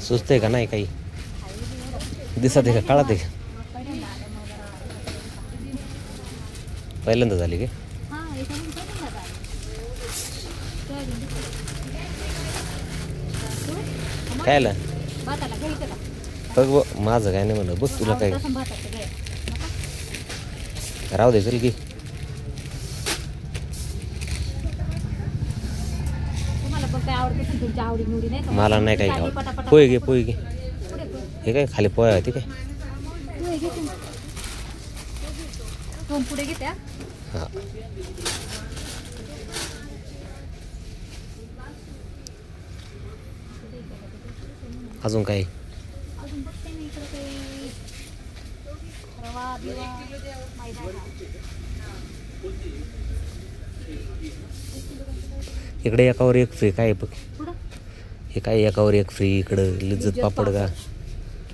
सुचतंय का नाही काही दिसत आहे का कळत आहे का पहिल्यांदा झाली का काय आलं बघ माझं काय नाही म्हणलं बघ तुला काय राहू दे चल की मला नाही काही आवडत पोहे घे हे काय खाली पोहे होते काय हां अजून काही इकडे एकावर एक फ्री काय बघ हे काय एकावर एक फ्री इकडं लिज्जत पापड का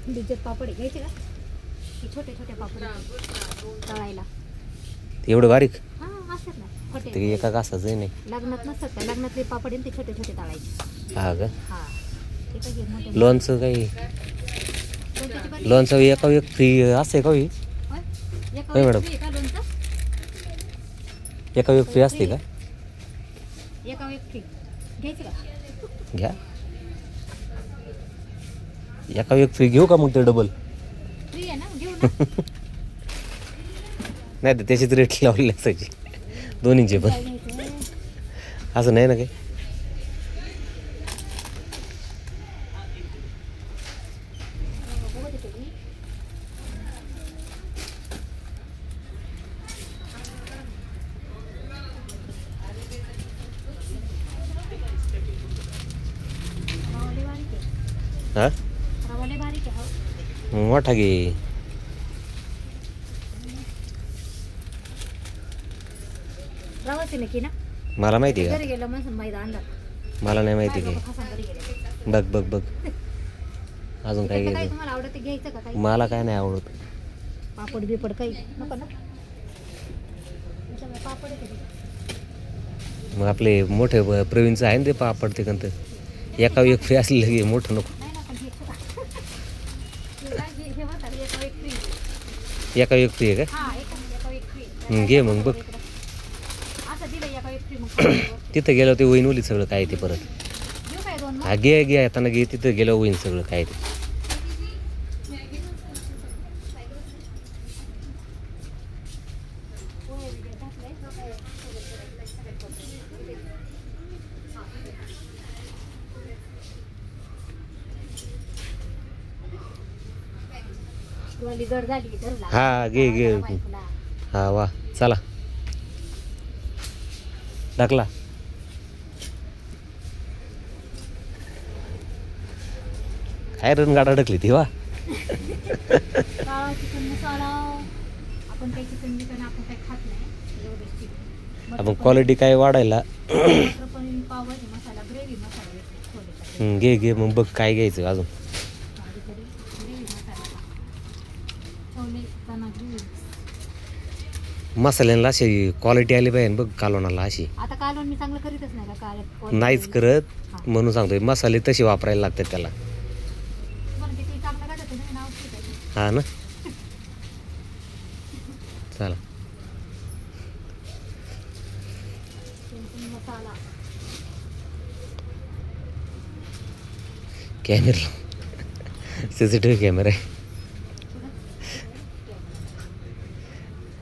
लिज्जत पापड घ्यायचे का छोटे छोटे पापड तळायला एवढं बारीक हां असतात ना ते एका घासाचं नाही लग्नात नसतात का लग्नातले पापड ते छोटे छोटे तळायचे हा का हां ते काय मोठे लोणचं काही लोणचं एका एक फ्री असते का होय मॅडम एका एक फ्री असते का एका एक फ्री घ्यायचे का घ्या एका एक फ्री घेऊ का मग ते डबल फ्री आहे ना घेऊ ना नाही तर त्याचीच रेट लावलेली असायची दोन्हीचे पण असं नाही ना काही हा रवाले बारीक आहे मोठा घे रवाचे नक्की ना मला माहिती का घरी गेलं मग मैदा आणला मला नाही माहिती की घरी गेले बघ अजून काय काय घ्यायचं तुम्हाला आवडत घ्यायचं का काही मला काय नाही आवडत पापड बिपड काही नको ना पापड मग आपले मोठे प्रवीणचं आहे ना ते पापड ते कंत एका एक फ्री असलेलं की मोठं नको एका एक फ्री आहे का घे मग बघ तिथं गेलं ते होईन ओली सगळं काय ते परत हा घे येताना घे तिथं गेलं होईन सगळं काय ते हा घे हा वा चला टाकला काय रणगाडा अडकली ती वा आपण क्वालिटी काय वाढायला घे मग बघ काय घ्यायचं अजून मसाल्यांना अशी क्वालिटी आली पाहिजे बघ कालवणाला अशी आता कालवण मी चांगलं करीतच नाही का नाहीच करत म्हणून सांगतोय मसाले तसे वापरायला लागतात त्याला हा ना चला कॅमेरा सीसीटीव्ही कॅमेरा आहे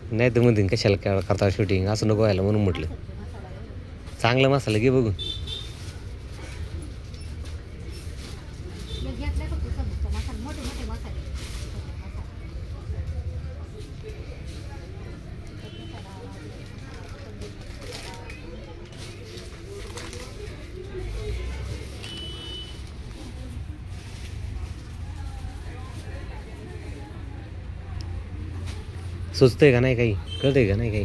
नाही तर म्हणते कशाला करता शूटिंग असं नको व्हायला म्हणून म्हटलं चांगला मसाला घे बघून सुचतंय का नाही काही कळतंय का नाही काही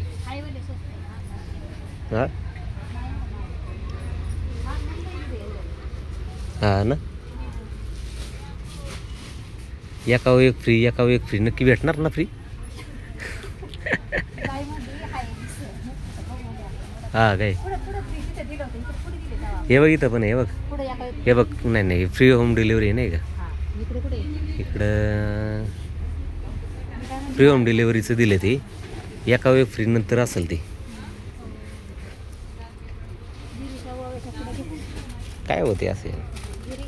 हा हा ना एका एक फ्री नक्की भेटणार ना फ्री हा काय पुढं पुढं फ्री तिथे दिलं होतं इकडे पुढे दिले तेव्हा हे बघ इथं पण आहे, हे बघ पुढे या काय हे बघ. नाही नाही फ्री होम डिलिव्हरी नाही का हा इकडे कुठे इकडं? मी काय म्हणते फ्री होम डिलिव्हरीचं दिले ते एका वेळ फ्री नंतर असेल ते गिरीच्या ओव्याच्या पुढे घेऊन काय होते असे. गिरी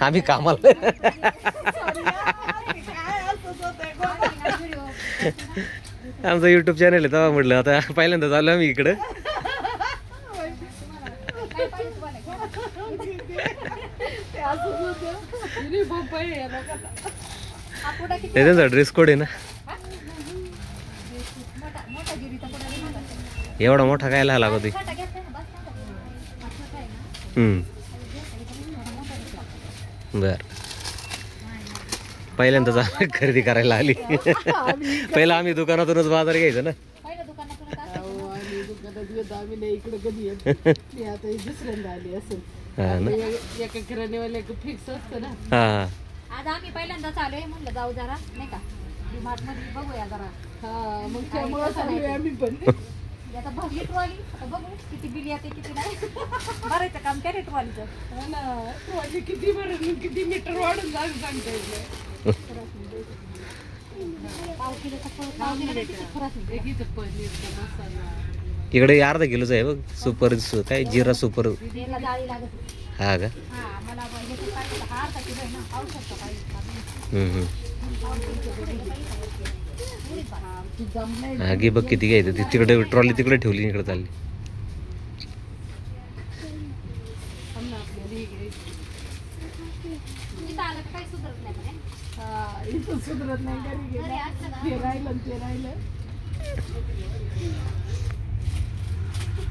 आम्ही कामाला आमचं युट्यूब चॅनल आहे तेव्हा म्हटलं आता पहिल्यांदा चालू आम्ही इकडं. ते त्यांचा ड्रेस कोड आहे ना. मोठा गिरीचा पुढे नाही म्हणतात. एवढा मोठा काय लागत होती. छोटा घेतला ना, बस छोटा. छोटा आहे ना. बर पहिल्यांदाच आम्ही खरेदी करायला आली. पहिला आम्ही दुकानातूनच बाजार घ्यायचो ना. पहिलं दुकानातून इकडे कधी येत आता दुसऱ्यांदा आली असेल. हा ना. एका किराणेवाले फिक्स असतं ना. हा आज आम्ही पहिल्यांदाच आलोय म्हणलं जाऊ जरा नाही का डीमार्ट मध्ये बघूया जरा हा मग त्यामुळे चाललोय आम्ही पण. आता भरली ट्रॉली आता बघू किती बिल येते किती नाही. भरायचं काम काय रे ट्रॉलीचं. हा ना ट्रॉली किती भरून किती मीटर वाढून जाऊ सांगता येईल. पाव किलोचा पाव किलो किती खरंच नाही. एक इथं पनीरचा मसाला. इकडे अर्धा किलोच आहे बघ सुपर काय जिरा सुपर. याला जाळी लागत होती. हा का. हा मला ह्याचं पाहिजे हा अर्धा किलो आहे ना पाऊ शकतो हम्म. ती जमलंय हा घे बघ किती घ्यायचं ती तिकडे ट्रॉली तिकडे ठेवली इकडे चालली. ना आपल्याला इकडे. इथं आलं तर काही सुधारत नाही म्हणे. हा इथं सुधरत नाही घरी घरी गेला असतं ना. ते राहिलं.